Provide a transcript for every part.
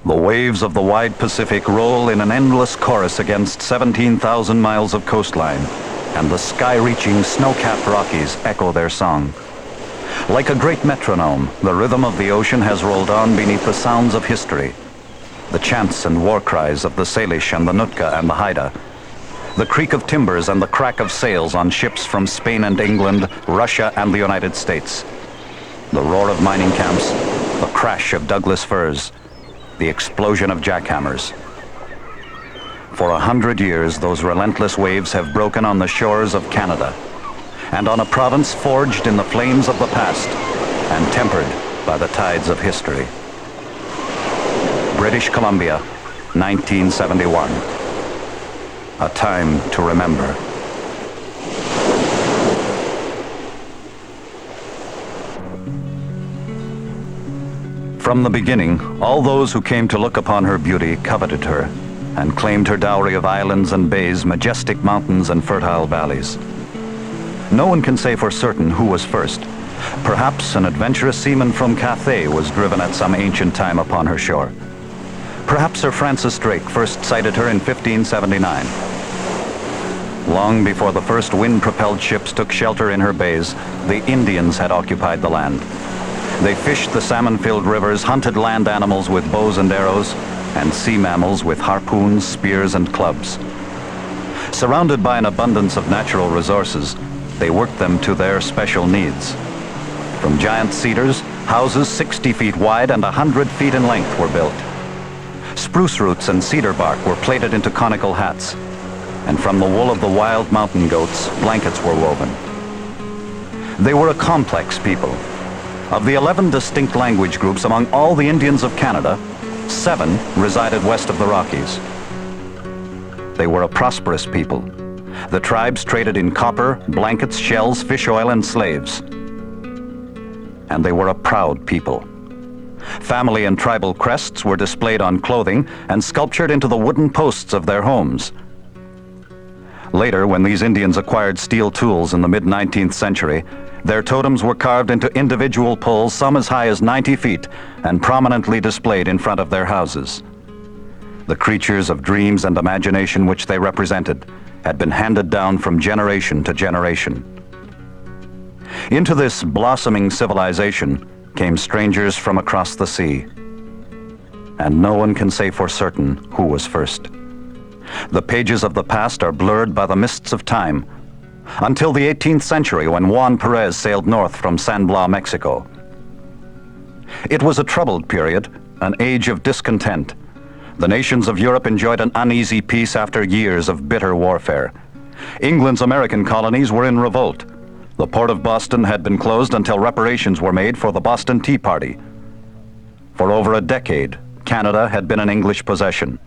The waves of the wide Pacific roll in an endless chorus against 17,000 miles of coastline, and the sky-reaching snow-capped Rockies echo their song. Like a great metronome, the rhythm of the ocean has rolled on beneath the sounds of history. The chants and war cries of the Salish and the Nootka and the Haida, the creak of timbers and the crack of sails on ships from Spain and England, Russia and the United States. The roar of mining camps, the crash of Douglas firs, the explosion of jackhammers. For 100 years, those relentless waves have broken on the shores of Canada, and on a province forged in the flames of the past and tempered by the tides of history. British Columbia, 1971. A time to remember. From the beginning, all those who came to look upon her beauty coveted her and claimed her dowry of islands and bays, majestic mountains and fertile valleys. No one can say for certain who was first. Perhaps an adventurous seaman from Cathay was driven at some ancient time upon her shore. Perhaps Sir Francis Drake first sighted her in 1579. Long before the first wind-propelled ships took shelter in her bays, the Indians had occupied the land. They fished the salmon-filled rivers, hunted land animals with bows and arrows, and sea mammals with harpoons, spears, and clubs. Surrounded by an abundance of natural resources, they worked them to their special needs. From giant cedars, houses 60 feet wide and 100 feet in length were built. Spruce roots and cedar bark were plaited into conical hats, and from the wool of the wild mountain goats, blankets were woven. They were a complex people. Of the 11 distinct language groups among all the Indians of Canada, 7 resided west of the Rockies. They were a prosperous people. The tribes traded in copper, blankets, shells, fish oil, and slaves. And they were a proud people. Family and tribal crests were displayed on clothing and sculptured into the wooden posts of their homes. Later, when these Indians acquired steel tools in the mid-19th century, their totems were carved into individual poles, some as high as 90 feet, and prominently displayed in front of their houses. The creatures of dreams and imagination which they represented had been handed down from generation to generation. Into this blossoming civilization came strangers from across the sea, and no one can say for certain who was first. The pages of the past are blurred by the mists of time, until the 18th century when Juan Perez sailed north from San Blas, Mexico. It was a troubled period, an age of discontent. The nations of Europe enjoyed an uneasy peace after years of bitter warfare. England's American colonies were in revolt. The port of Boston had been closed until reparations were made for the Boston Tea Party. For over a decade, Canada had been an English possession.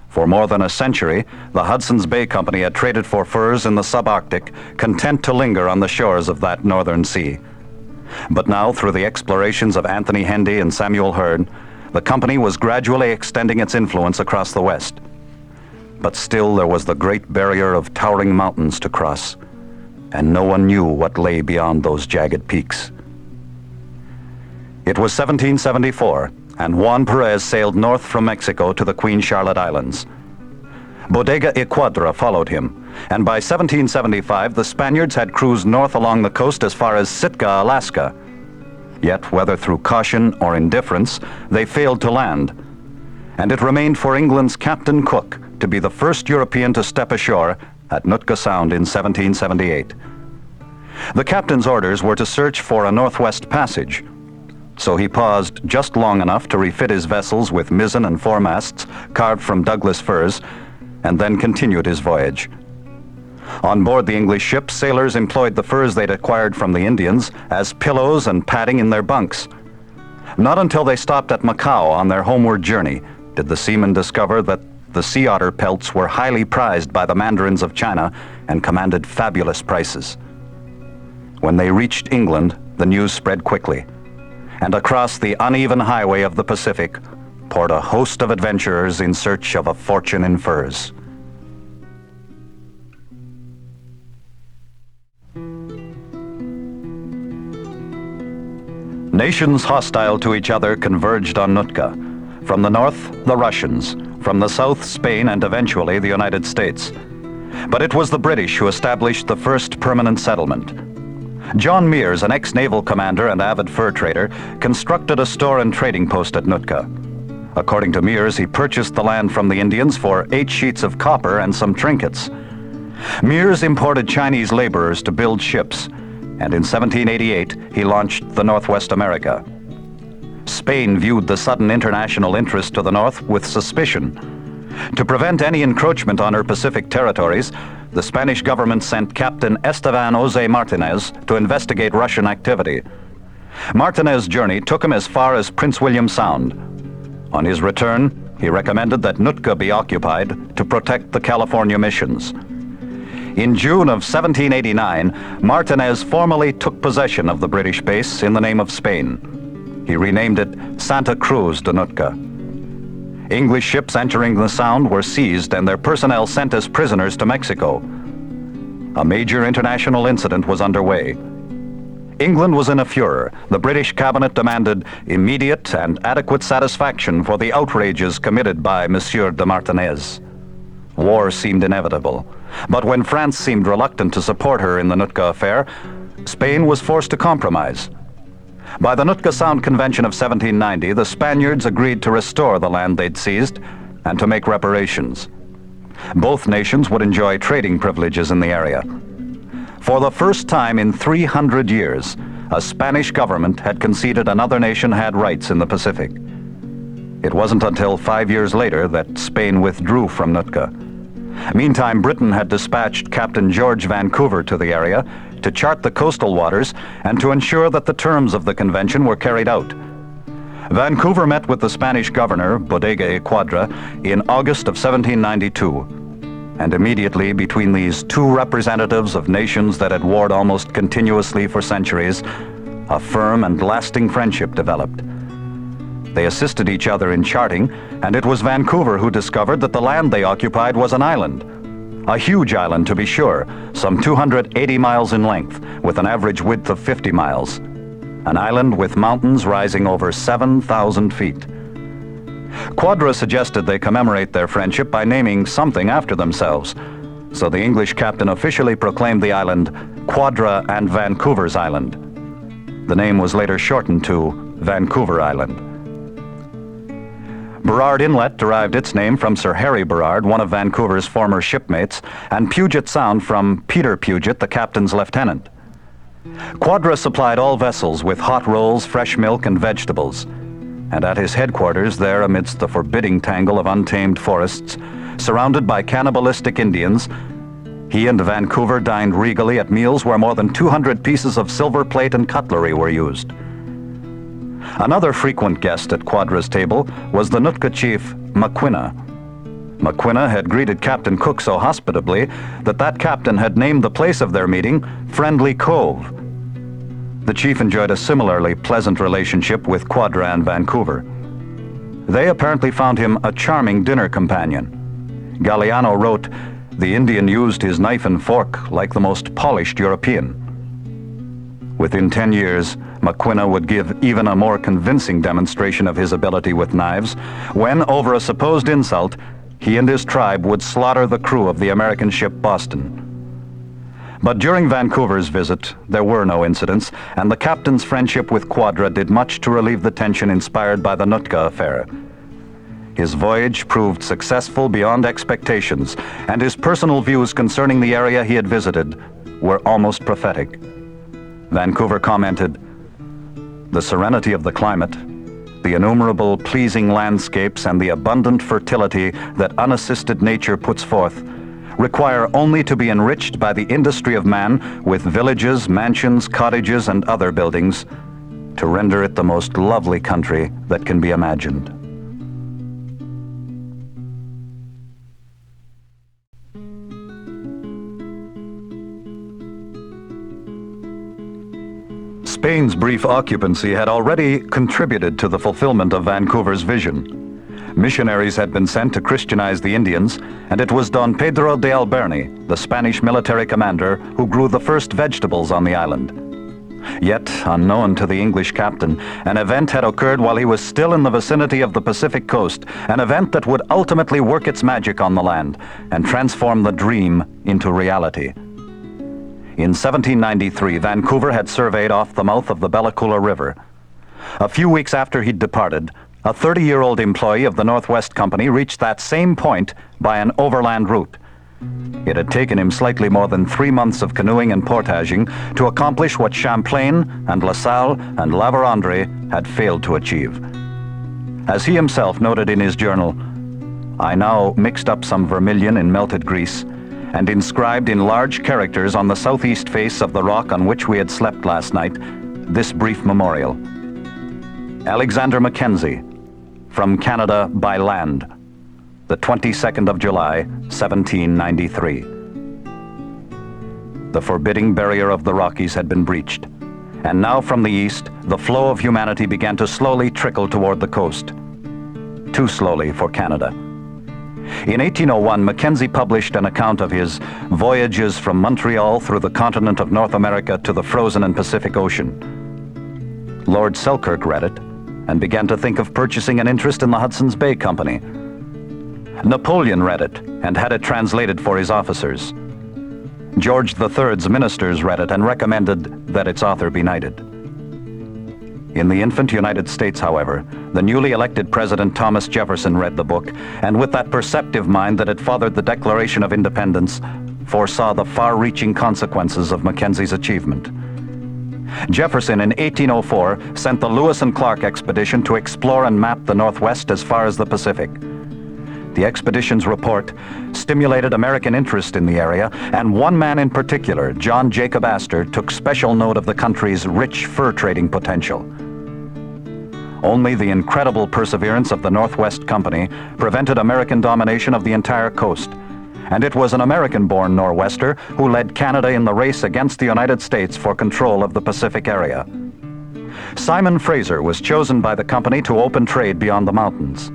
For more than a century, the Hudson's Bay Company had traded for furs in the subarctic, content to linger on the shores of that northern sea. But now, through the explorations of Anthony Hendy and Samuel Hearne, the company was gradually extending its influence across the west. But still there was the great barrier of towering mountains to cross, and no one knew what lay beyond those jagged peaks. It was 1774, and Juan Perez sailed north from Mexico to the Queen Charlotte Islands. Bodega y Quadra followed him, and by 1775 the Spaniards had cruised north along the coast as far as Sitka, Alaska. Yet, whether through caution or indifference, they failed to land, and it remained for England's Captain Cook to be the first European to step ashore at Nootka Sound in 1778. The captain's orders were to search for a northwest passage, so he paused just long enough to refit his vessels with mizzen and foremasts carved from Douglas firs, and then continued his voyage. On board the English ship, sailors employed the furs they'd acquired from the Indians as pillows and padding in their bunks. Not until they stopped at Macau on their homeward journey did the seamen discover that the sea otter pelts were highly prized by the mandarins of China and commanded fabulous prices. When they reached England, the news spread quickly, and across the uneven highway of the Pacific poured a host of adventurers in search of a fortune in furs. Nations hostile to each other converged on Nootka. From the north, the Russians. From the south, Spain, and eventually the United States. But it was the British who established the first permanent settlement. John Mears, an ex-naval commander and avid fur trader, constructed a store and trading post at Nootka. According to Mears, he purchased the land from the Indians for 8 sheets of copper and some trinkets. Mears imported Chinese laborers to build ships, and in 1788 he launched the Northwest America. Spain viewed the sudden international interest to the north with suspicion. To prevent any encroachment on her Pacific territories, the Spanish government sent Captain Esteban Jose Martinez to investigate Russian activity. Martinez's journey took him as far as Prince William Sound. On his return, he recommended that Nootka be occupied to protect the California missions. In June of 1789, Martinez formally took possession of the British base in the name of Spain. He renamed it Santa Cruz de Nootka. English ships entering the Sound were seized and their personnel sent as prisoners to Mexico. A major international incident was underway. England was in a furor. The British cabinet demanded immediate and adequate satisfaction for the outrages committed by Monsieur de Martinez. War seemed inevitable, but when France seemed reluctant to support her in the Nootka affair, Spain was forced to compromise. By the Nootka Sound Convention of 1790, the Spaniards agreed to restore the land they'd seized and to make reparations. Both nations would enjoy trading privileges in the area. For the first time in 300 years, a Spanish government had conceded another nation had rights in the Pacific. It wasn't until 5 years later that Spain withdrew from Nootka. Meantime, Britain had dispatched Captain George Vancouver to the area to chart the coastal waters and to ensure that the terms of the convention were carried out. Vancouver met with the Spanish governor, Bodega y Quadra, in August of 1792. And immediately between these two representatives of nations that had warred almost continuously for centuries, a firm and lasting friendship developed. They assisted each other in charting, and it was Vancouver who discovered that the land they occupied was an island. A huge island, to be sure, some 280 miles in length, with an average width of 50 miles. An island with mountains rising over 7,000 feet. Quadra suggested they commemorate their friendship by naming something after themselves. So the English captain officially proclaimed the island Quadra and Vancouver's Island. The name was later shortened to Vancouver Island. Burrard Inlet derived its name from Sir Harry Burrard, one of Vancouver's former shipmates, and Puget Sound from Peter Puget, the captain's lieutenant. Quadra supplied all vessels with hot rolls, fresh milk, and vegetables. And at his headquarters there, amidst the forbidding tangle of untamed forests, surrounded by cannibalistic Indians, he and Vancouver dined regally at meals where more than 200 pieces of silver plate and cutlery were used. Another frequent guest at Quadra's table was the Nootka chief, Maquinna. Maquinna had greeted Captain Cook so hospitably that captain had named the place of their meeting Friendly Cove. The chief enjoyed a similarly pleasant relationship with Quadra and Vancouver. They apparently found him a charming dinner companion. Galiano wrote, "The Indian used his knife and fork like the most polished European." Within 10 years, Maquinna would give even a more convincing demonstration of his ability with knives when, over a supposed insult, he and his tribe would slaughter the crew of the American ship Boston. But during Vancouver's visit, there were no incidents, and the captain's friendship with Quadra did much to relieve the tension inspired by the Nootka affair. His voyage proved successful beyond expectations, and his personal views concerning the area he had visited were almost prophetic. Vancouver commented, "The serenity of the climate, the innumerable pleasing landscapes, and the abundant fertility that unassisted nature puts forth require only to be enriched by the industry of man with villages, mansions, cottages, and other buildings to render it the most lovely country that can be imagined." Spain's brief occupancy had already contributed to the fulfillment of Vancouver's vision. Missionaries had been sent to Christianize the Indians, and it was Don Pedro de Alberni, the Spanish military commander, who grew the first vegetables on the island. Yet, unknown to the English captain, an event had occurred while he was still in the vicinity of the Pacific coast, an event that would ultimately work its magic on the land and transform the dream into reality. In 1793, Vancouver had surveyed off the mouth of the Bella Coola River. A few weeks after he'd departed, a 30-year-old employee of the Northwest Company reached that same point by an overland route. It had taken him slightly more than 3 months of canoeing and portaging to accomplish what Champlain and La Salle and La Vérendrye had failed to achieve. As he himself noted in his journal, "I now mixed up some vermilion in melted grease and inscribed in large characters on the southeast face of the rock on which we had slept last night this brief memorial. Alexander Mackenzie, from Canada by land, the 22nd of July, 1793. The forbidding barrier of the Rockies had been breached, and now from the east, the flow of humanity began to slowly trickle toward the coast. Too slowly for Canada. In 1801, Mackenzie published an account of his voyages from Montreal through the continent of North America to the frozen and Pacific Ocean. Lord Selkirk read it and began to think of purchasing an interest in the Hudson's Bay Company. Napoleon read it and had it translated for his officers. George III's ministers read it and recommended that its author be knighted. In the infant United States, however, the newly elected President Thomas Jefferson read the book, and with that perceptive mind that had fathered the Declaration of Independence, foresaw the far-reaching consequences of Mackenzie's achievement. Jefferson in 1804 sent the Lewis and Clark expedition to explore and map the Northwest as far as the Pacific. The expedition's report stimulated American interest in the area, and one man in particular, John Jacob Astor, took special note of the country's rich fur trading potential. Only the incredible perseverance of the Northwest Company prevented American domination of the entire coast, and it was an American-born Nor'wester who led Canada in the race against the United States for control of the Pacific area. Simon Fraser was chosen by the company to open trade beyond the mountains.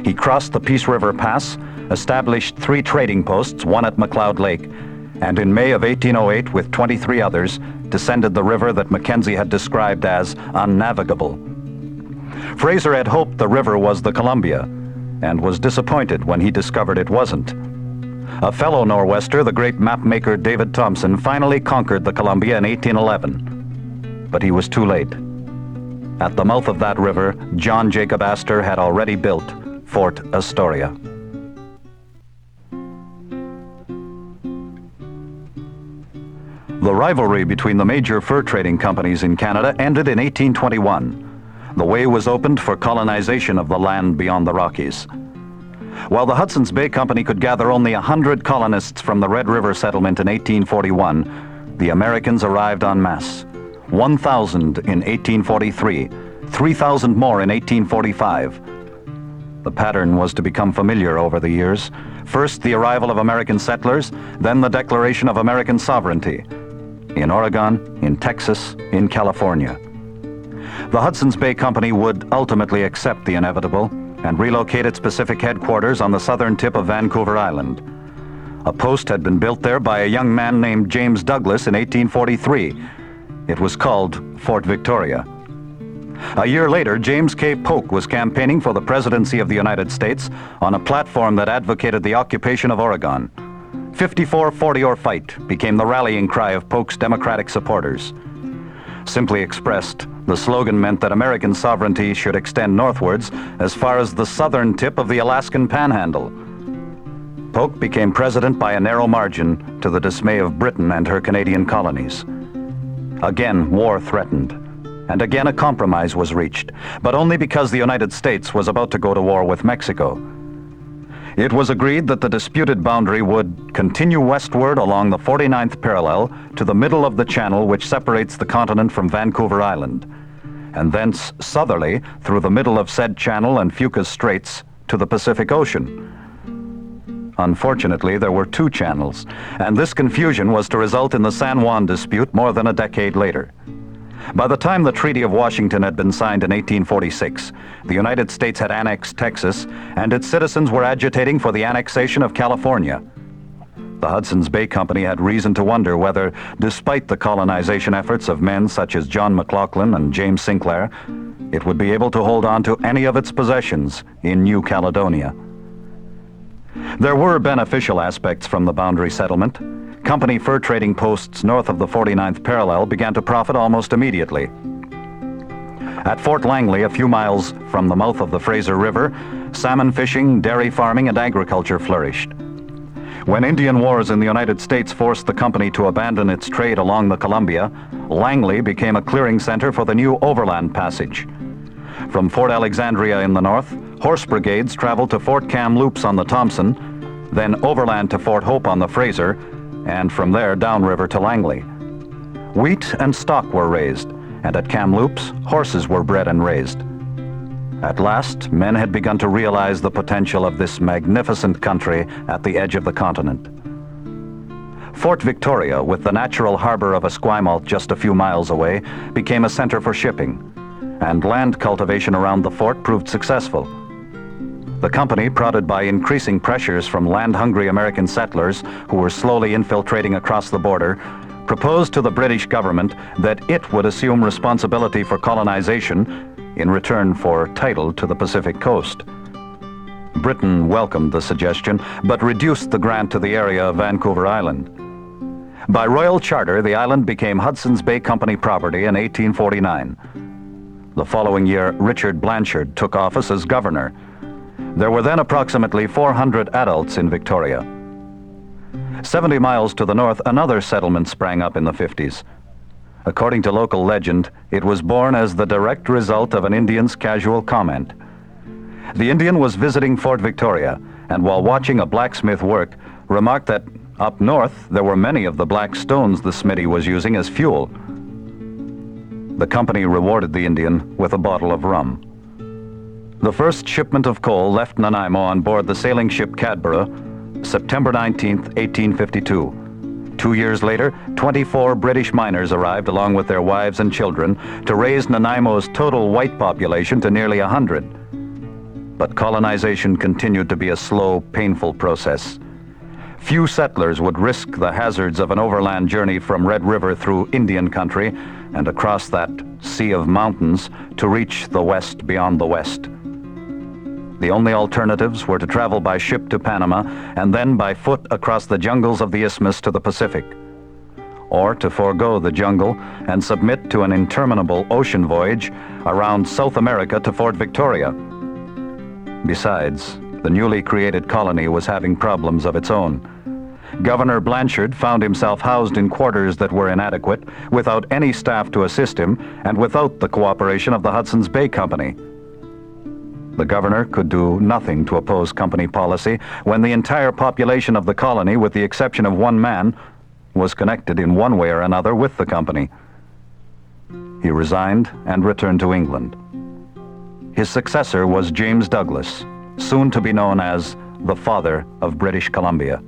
He crossed the Peace River Pass, established 3 trading posts, one at McLeod Lake, and in May of 1808, with 23 others, descended the river that Mackenzie had described as unnavigable. Fraser had hoped the river was the Columbia, and was disappointed when he discovered it wasn't. A fellow Nor'wester, the great mapmaker David Thompson, finally conquered the Columbia in 1811, but he was too late. At the mouth of that river, John Jacob Astor had already built Fort Astoria. The rivalry between the major fur trading companies in Canada ended in 1821. The way was opened for colonization of the land beyond the Rockies. While the Hudson's Bay Company could gather only 100 colonists from the Red River settlement in 1841, the Americans arrived en masse. 1,000 in 1843, 3,000 more in 1845. The pattern was to become familiar over the years. First, the arrival of American settlers, then the declaration of American sovereignty. In Oregon, in Texas, in California. The Hudson's Bay Company would ultimately accept the inevitable and relocate its Pacific headquarters on the southern tip of Vancouver Island. A post had been built there by a young man named James Douglas in 1843. It was called Fort Victoria. A year later, James K. Polk was campaigning for the presidency of the United States on a platform that advocated the occupation of Oregon. 54-40 or fight became the rallying cry of Polk's Democratic supporters. Simply expressed, the slogan meant that American sovereignty should extend northwards as far as the southern tip of the Alaskan Panhandle. Polk became president by a narrow margin, to the dismay of Britain and her Canadian colonies. Again, war threatened, and again a compromise was reached, but only because the United States was about to go to war with Mexico. It was agreed that the disputed boundary would continue westward along the 49th parallel to the middle of the channel which separates the continent from Vancouver Island, and thence southerly through the middle of said channel and Fuca's Straits to the Pacific Ocean. Unfortunately, there were 2 channels, and this confusion was to result in the San Juan dispute more than a decade later. By the time the Treaty of Washington had been signed in 1846, the United States had annexed Texas, and its citizens were agitating for the annexation of California. the Hudson's Bay Company had reason to wonder whether, despite the colonization efforts of men such as John McLaughlin and James Sinclair, it would be able to hold on to any of its possessions in New Caledonia. There were beneficial aspects from the boundary settlement. Company fur trading posts north of the 49th parallel began to profit almost immediately. At Fort Langley, a few miles from the mouth of the Fraser River, salmon fishing, dairy farming, and agriculture flourished. When Indian wars in the United States forced the company to abandon its trade along the Columbia, Langley became a clearing center for the new overland passage. From Fort Alexandria in the north, horse brigades traveled to Fort Kamloops on the Thompson, then overland to Fort Hope on the Fraser, and from there downriver to Langley. Wheat and stock were raised, and at Kamloops, horses were bred and raised. At last, men had begun to realize the potential of this magnificent country at the edge of the continent. Fort Victoria, with the natural harbor of Esquimalt just a few miles away, became a center for shipping, and land cultivation around the fort proved successful. The company, prodded by increasing pressures from land-hungry American settlers who were slowly infiltrating across the border, proposed to the British government that it would assume responsibility for colonization in return for title to the Pacific coast. Britain welcomed the suggestion, but reduced the grant to the area of Vancouver Island. By royal charter, the island became Hudson's Bay Company property in 1849. The following year, Richard Blanchard took office as governor. There were then approximately 400 adults in Victoria. 70 miles to the north, another settlement sprang up in the 50s. According to local legend, it was born as the direct result of an Indian's casual comment. The Indian was visiting Fort Victoria, and while watching a blacksmith work, remarked that up north there were many of the black stones the smithy was using as fuel. The company rewarded the Indian with a bottle of rum. The first shipment of coal left Nanaimo on board the sailing ship Cadborough, September 19, 1852. 2 years later, 24 British miners arrived along with their wives and children to raise Nanaimo's total white population to nearly 100. But colonization continued to be a slow, painful process. Few settlers would risk the hazards of an overland journey from Red River through Indian country and across that sea of mountains to reach the west beyond the west. The only alternatives were to travel by ship to Panama and then by foot across the jungles of the isthmus to the Pacific, or to forego the jungle and submit to an interminable ocean voyage around South America to Fort Victoria. Besides, the newly created colony was having problems of its own. Governor Blanchard found himself housed in quarters that were inadequate, without any staff to assist him, and without the cooperation of the Hudson's Bay Company. The governor could do nothing to oppose company policy when the entire population of the colony, with the exception of one man, was connected in one way or another with the company. He resigned and returned to England. His successor was James Douglas, soon to be known as the Father of British Columbia.